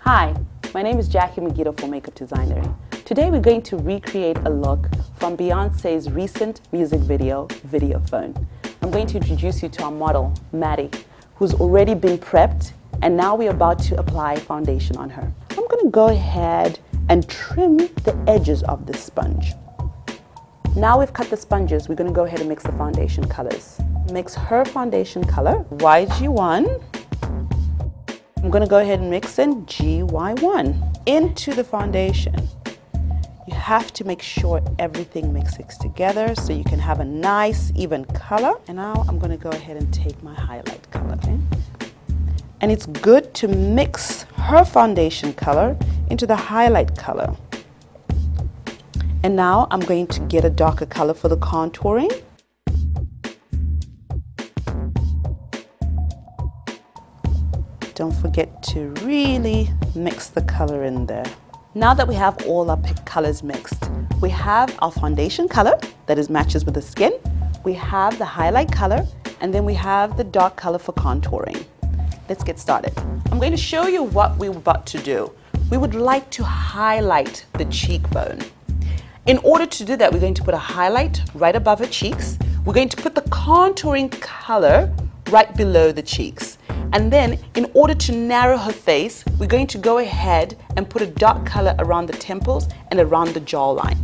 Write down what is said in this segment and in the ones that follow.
Hi, my name is Jackie Megiddo for Makeup Designery. Today we're going to recreate a look from Beyonce's recent music video, Video Phone. I'm going to introduce you to our model, Maddie, who's already been prepped, and now we're about to apply foundation on her. I'm going to go ahead and trim the edges of this sponge. Now we've cut the sponges, we're going to go ahead and mix the foundation colors. Mix her foundation color, YG1. I'm going to go ahead and mix in GY1 into the foundation. You have to make sure everything mixes together so you can have a nice even color. And now I'm going to go ahead and take my highlight color. Okay? And it's good to mix her foundation color into the highlight color. And now I'm going to get a darker color for the contouring. Don't forget to really mix the color in there. Now that we have all our colors mixed, we have our foundation color that matches with the skin, we have the highlight color, and then we have the dark color for contouring. Let's get started. I'm going to show you what we're about to do. We would like to highlight the cheekbone. In order to do that, we're going to put a highlight right above her cheeks. We're going to put the contouring color right below the cheeks. And then, in order to narrow her face, we're going to go ahead and put a dark color around the temples and around the jawline.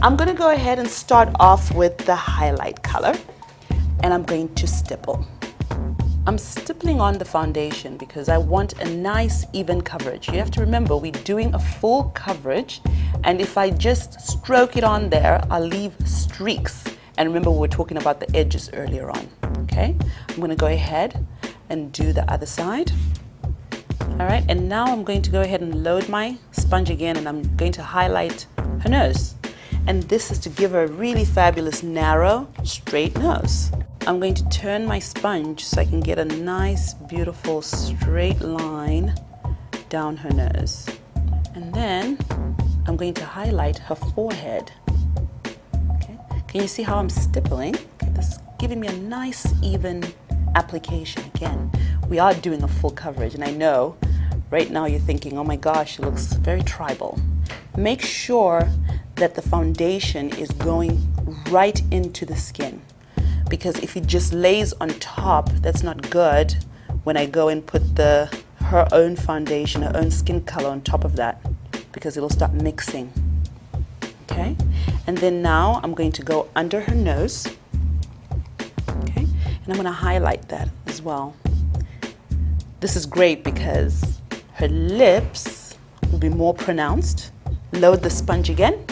I'm going to go ahead and start off with the highlight color, and I'm going to stipple. I'm stippling on the foundation because I want a nice even coverage. You have to remember, we're doing a full coverage, and if I just stroke it on there, I'll leave streaks. And remember, we were talking about the edges earlier on. Okay, I'm going to go ahead and do the other side. All right, and now I'm going to go ahead and load my sponge again, and I'm going to highlight her nose. And this is to give her a really fabulous, narrow, straight nose. I'm going to turn my sponge so I can get a nice, beautiful, straight line down her nose. And then I'm going to highlight her forehead. Okay, can you see how I'm stippling? Okay, this is giving me a nice, even application. Again, we are doing a full coverage, and I know right now you're thinking, oh my gosh, it looks very tribal. Make sure that the foundation is going right into the skin, because if it just lays on top, that's not good when I go and put her own foundation, her own skin color on top of that, because it'll start mixing. Okay, and then now I'm going to go under her nose. And I'm going to highlight that as well. This is great because her lips will be more pronounced. Load the sponge again,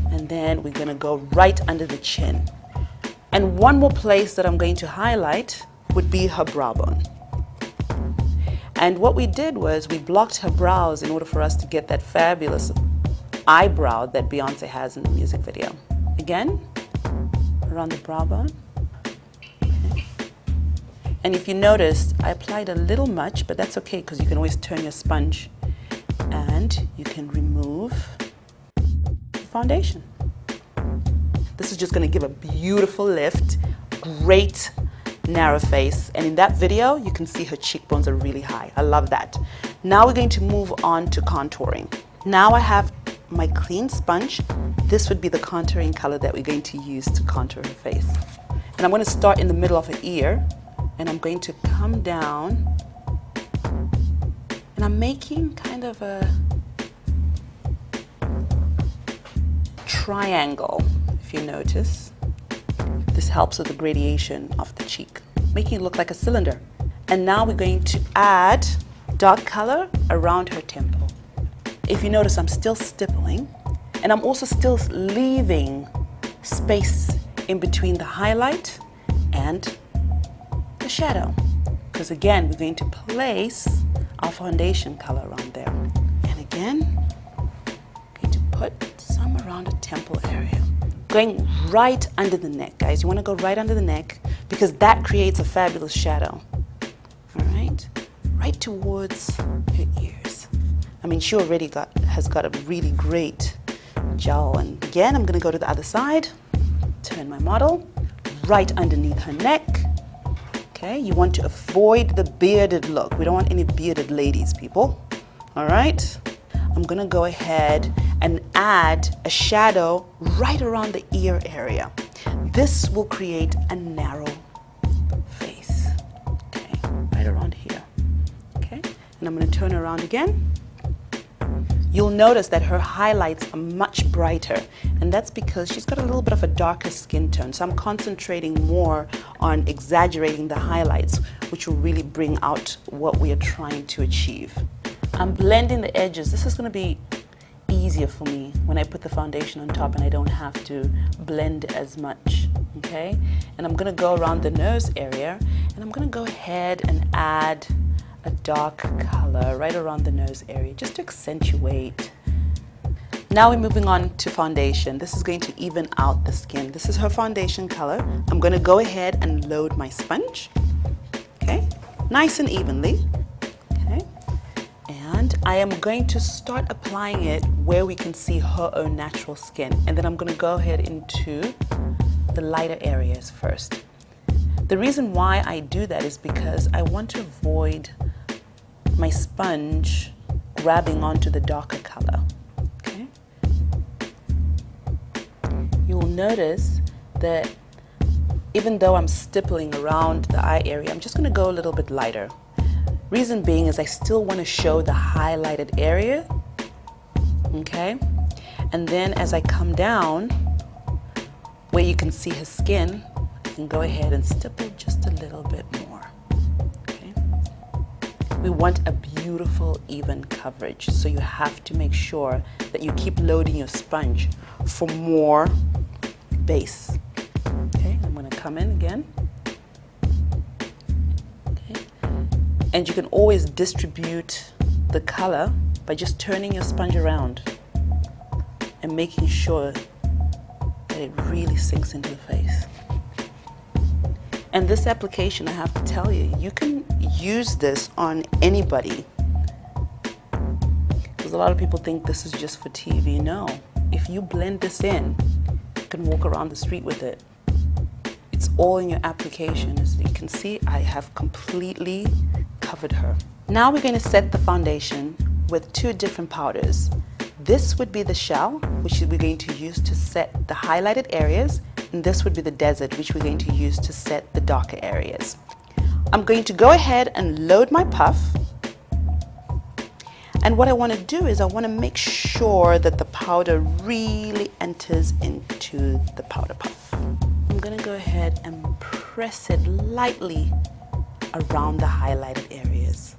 and then we're going to go right under the chin. And one more place that I'm going to highlight would be her brow bone. And what we did was we blocked her brows in order for us to get that fabulous eyebrow that Beyonce has in the music video. Again, around the brow bone. And if you noticed, I applied a little much, but that's okay because you can always turn your sponge and you can remove the foundation. This is just going to give a beautiful lift, great narrow face. And in that video, you can see her cheekbones are really high. I love that. Now we're going to move on to contouring. Now I have my clean sponge. This would be the contouring color that we're going to use to contour her face. And I'm going to start in the middle of her ear. And I'm going to come down, and I'm making kind of a triangle, if you notice. This helps with the gradation of the cheek, making it look like a cylinder. And now we're going to add dark color around her temple. If you notice, I'm still stippling, and I'm also still leaving space in between the highlight and the shadow, because again, we're going to place our foundation color around there. And again, I'm going to put some around the temple area. Going right under the neck, guys. You want to go right under the neck because that creates a fabulous shadow. All right, right towards her ears. I mean, she already has got a really great jowl. And again, I'm going to go to the other side, turn my model right underneath her neck. Okay, you want to avoid the bearded look. We don't want any bearded ladies, people. All right, I'm gonna go ahead and add a shadow right around the ear area. This will create a narrow face, okay, right around here, okay? And I'm gonna turn around again. You'll notice that her highlights are much brighter, and that's because she's got a little bit of a darker skin tone. So I'm concentrating more on exaggerating the highlights, which will really bring out what we are trying to achieve. I'm blending the edges. This is going to be easier for me when I put the foundation on top and I don't have to blend as much, okay? And I'm going to go around the nose area, and I'm going to go ahead and add a dark color right around the nose area just to accentuate. Now we're moving on to foundation. This is going to even out the skin. This is her foundation color. I'm going to go ahead and load my sponge, okay, nice and evenly, okay, and I am going to start applying it where we can see her own natural skin, and then I'm going to go ahead into the lighter areas first. The reason why I do that is because I want to avoid my sponge grabbing onto the darker color, okay? You will notice that even though I'm stippling around the eye area, I'm just going to go a little bit lighter. Reason being is I still want to show the highlighted area, okay? And then as I come down where you can see her skin, I can go ahead and stipple just a little bit more. We want a beautiful, even coverage, so you have to make sure that you keep loading your sponge for more base. Okay, I'm going to come in again. Okay. And you can always distribute the color by just turning your sponge around and making sure that it really sinks into the face. And this application, I have to tell you, you can use this on anybody. Because a lot of people think this is just for TV. No, if you blend this in, you can walk around the street with it. It's all in your application. As you can see, I have completely covered her. Now we're going to set the foundation with two different powders. This would be the shell, which we're going to use to set the highlighted areas. And this would be the desert, which we're going to use to set the darker areas. I'm going to go ahead and load my puff. And what I want to do is I want to make sure that the powder really enters into the powder puff. I'm going to go ahead and press it lightly around the highlighted areas.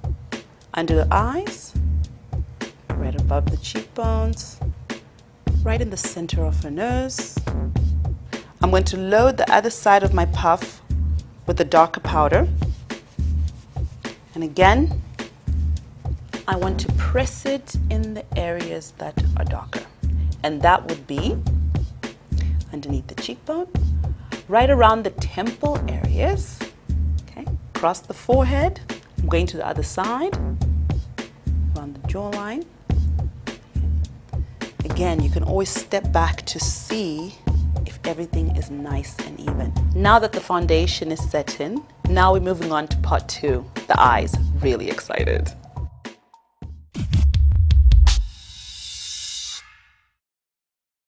Under the eyes, right above the cheekbones, right in the center of her nose. I'm going to load the other side of my puff with the darker powder. And again, I want to press it in the areas that are darker. And that would be underneath the cheekbone, right around the temple areas, okay, across the forehead. I'm going to the other side, around the jawline. Again, you can always step back to see if everything is nice and even. Now that the foundation is set in, now we're moving on to part two, the eyes. Really excited.